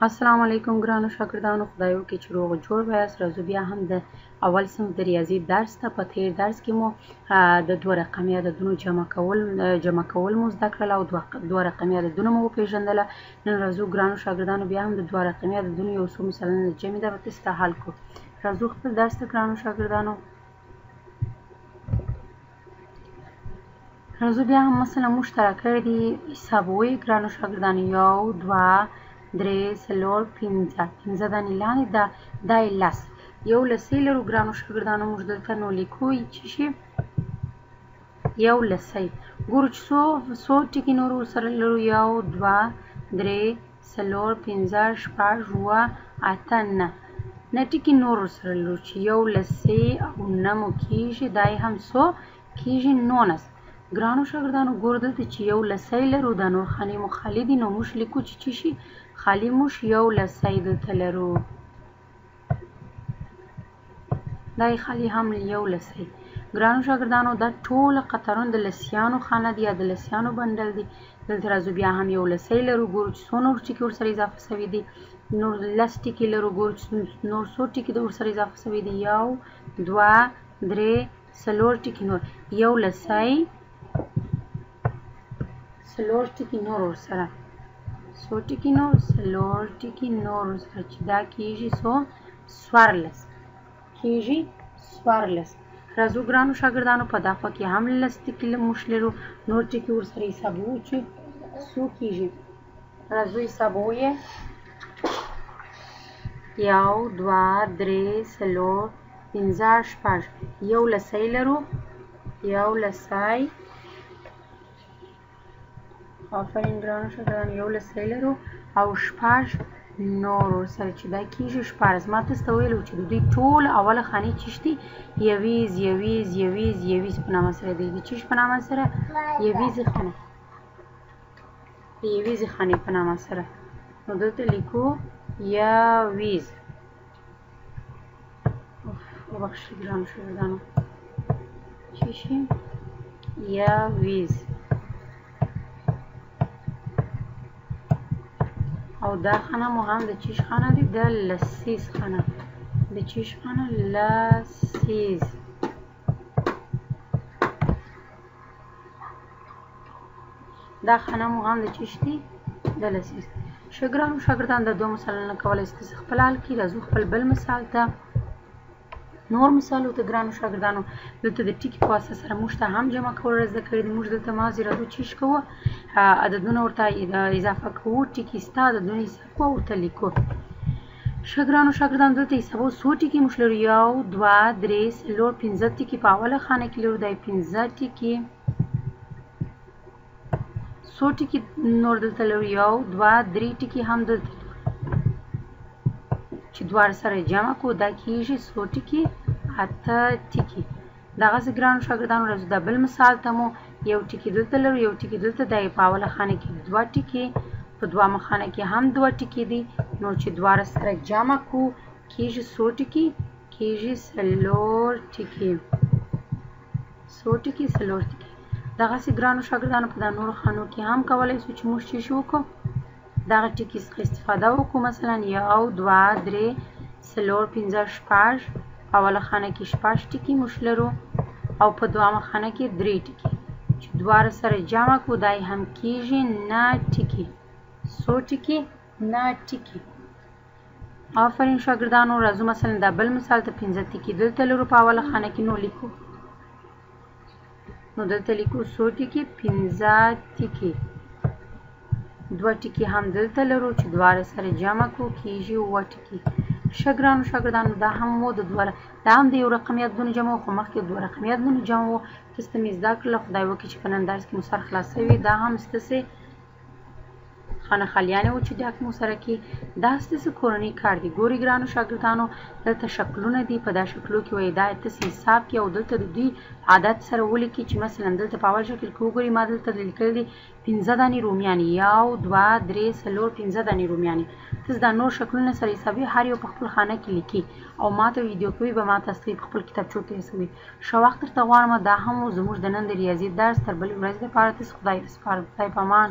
السلام علیکم ګرانو شاګردانو، خدای وکړي چې روغ جوړ ویاست. راځو بیا هم د اول صنف د ریاضي درس ته. په تېر درس کې مو د دوه رقمي عددونو جمع کول مو زده کړل او دوه رقمي عددونه مو وپېژندله. نن راځو ګرانو شاګردانو بیا هم د دوه رقمي عددونو یو څو مثالونه جمع ده به تاسو ته حل کړو. راځو خپل درس ته ګرانو شاګردانو. راځو بیا هم مثلا مشترک کړی دي حساب ووایو ګرانو شاګردانو. یو، دوه، درې، څلور، پنځه دانې لاندې دا یې لس. یو لسی لرو ګرانو شاګردانو، موږ دلته نو لیکو چې شي یو لسی. ګورو چې څو ټکي نور ورسره لرو. یو، دوه، درې، څلور، پنځه، شپږ، اووه، اته، نه ټکي نور ورسره لرو چې یو لسی او نه مو کېږي. دا یې هم څو کېږي؟ 19. ګرانو شاګردانو ګورو دلته چې یو لسی لرو، دا نور خانې مو خالي دي، نو موږ لیکو چې څه شي خالي موږ یو لسی دلته لرو. دا یې خالي هم یو لسی. ګرانو شاګردانو دا ټول قطرونه د لسیانو خانه دي یا د لسیانو بنډل دي. دلته راځو بیا هم یو لسی لرو. ګورو چې څو نور ټکي ورسره اضافه شوي دي. نور لس ټکي لرو. ګورو چې نور څو ټکي ورسره اضافه شوي دي. یو، دوه، درې، څلور ټکي نور. یو لسی څلور ټکي نور ورسره. څو ټکي نور؟ څلور ټکي نور ورسره چې دا کېږي څو؟ 14 کېږي 14. راځو ګرانو شاګردانو په دا خوا کې هم لس ټکي موږ لرو. نور ټکي ورسره حسابوو چې څو کېږي. راځو حسابوو یې. یو، دوه، درې، څلور، پنځه، شپږ. یو لسی لرو. یو لسی. آفرین ګرانو شاګردانو، یو لسی لرو او شپږ نور ورسره چې دا کېږي 14. ما تاسو ته ویلي وو چې د دوی ټول اوله خانې چې دي یویز یویز یویز یویز په نامه سره دي. د څه په نامه سره؟ یویزې خانې. د یویزې خانې په نامه سره. نو دلته لیکو یویز. وبخښئ ګرانو شاګردانو، څه شي؟ یویز. او دا خانه مو هم د چیش خانه دی؟ د لسیز خانه. د چیش خانه؟ لسیز. دا خانه مو هم د چیش دی؟ د لسیز. ښه ګرانو شاګردان دا دوه مثالونه کولی شئ تاسو خپل حل کړئ. راځو خپل بل مثال ته. نور مثالو ته ګرانو شاګردانو دلته د ټکي په واسطه سره موږ ته هم جمع کول را زده کړي دي. موږ دلته ماضي راځو چیش کوو، عددونه ورته اضافه کوو، ټکي سته عددونه حساب کوو او ورته لیکو. ښه ګرانو شاګردانو دلته حسابو څو ټکي موږ لرو؟ یو، دوه، درې، څلور، پنځه ټکي په اوله خانه کې لرو. دا یې پنځه ټکي. څو ټکي نور دلته لرو؟ یو، دوه، درې ټکي هم دلته لرو چې دواړه سره جمع کړو دا کېږي څو ټکي؟ اته ټکي. دغسې ګرانو شاګردانو راځو دا بل مثال ته مو یو ټکي دلته لرو، یو ټکي دلته. دا یې په اوله خانه کې دوه ټکي، په دویمه خانه کې هم دوه ټکي دي. نو چې دواړه سره جمع کړو کېږي څو ټکي؟ کېږي څلور ټکي. څو ټکي؟ څلور ټکي. دغسې ګرانو شاګردانو په دا نورو خانو کې هم کولی شو چې موږ څه شي وکړو؟ دغه ټکي څخه استفاده وکړو. مثلا یو، دوه، درې، څلور، پنځه، شپږ. اوله خانه کې شپږ ټکي موږ لرو او په دویمه خانه کې درې ټکي چې دواړه سره جمع کړو دا یې هم کېږي 9 ټکي. څو ټکي؟ 9 ټکي. آفرین شاګردانو راځو مثلا دا بل مثال ته 15 ټکي دلته لرو په اوله خانه کې. نو لیکو، نو دلته لیکو څو ټکي؟ 15 ټکي. دوه ټکي هم دلته لرو چې دواړه سره جمع کړو کېږي 7 ټکي. ښه ګرانو شاګردانو دا هم مو دا هم د یو رقمي عددونو جمع و، خو مخکې دوه رقمي عددونو جمع و. تاسو ته مې زده کړله. خدای وکړي چې په نن درس کې مو سر خلاص شوي. دا هم ستاسې خانه خالیانې وو چې ډک مو سره کې. دا ستاسې کورنی کار دی. ګورئ ګرانو شاګردانو دلته شکلونه دي. په دا شکلو کې وایي دا تاسې حساب کې او دلته د دوی عدد سره ولیکئ چې مثلا دلته په اول شکل کې وګورئ ما دلته لیکلي دي 15 دانې رومیانې. یو، دوه، درې، څلور، 15 دانې رومیانې. تاسو دا نور شکلونه سره حسابي هر یو په خپل خانه کې لیکي او ماته ویډیو کوي به ما تاسو په خپل کتابچو کې حسابي. ښه وخت درته غواړم. دا هم زموږ د نن د ریاضي درس. تر بلې ورځې لپاره تاسو خدای سپارم. خدای په امان.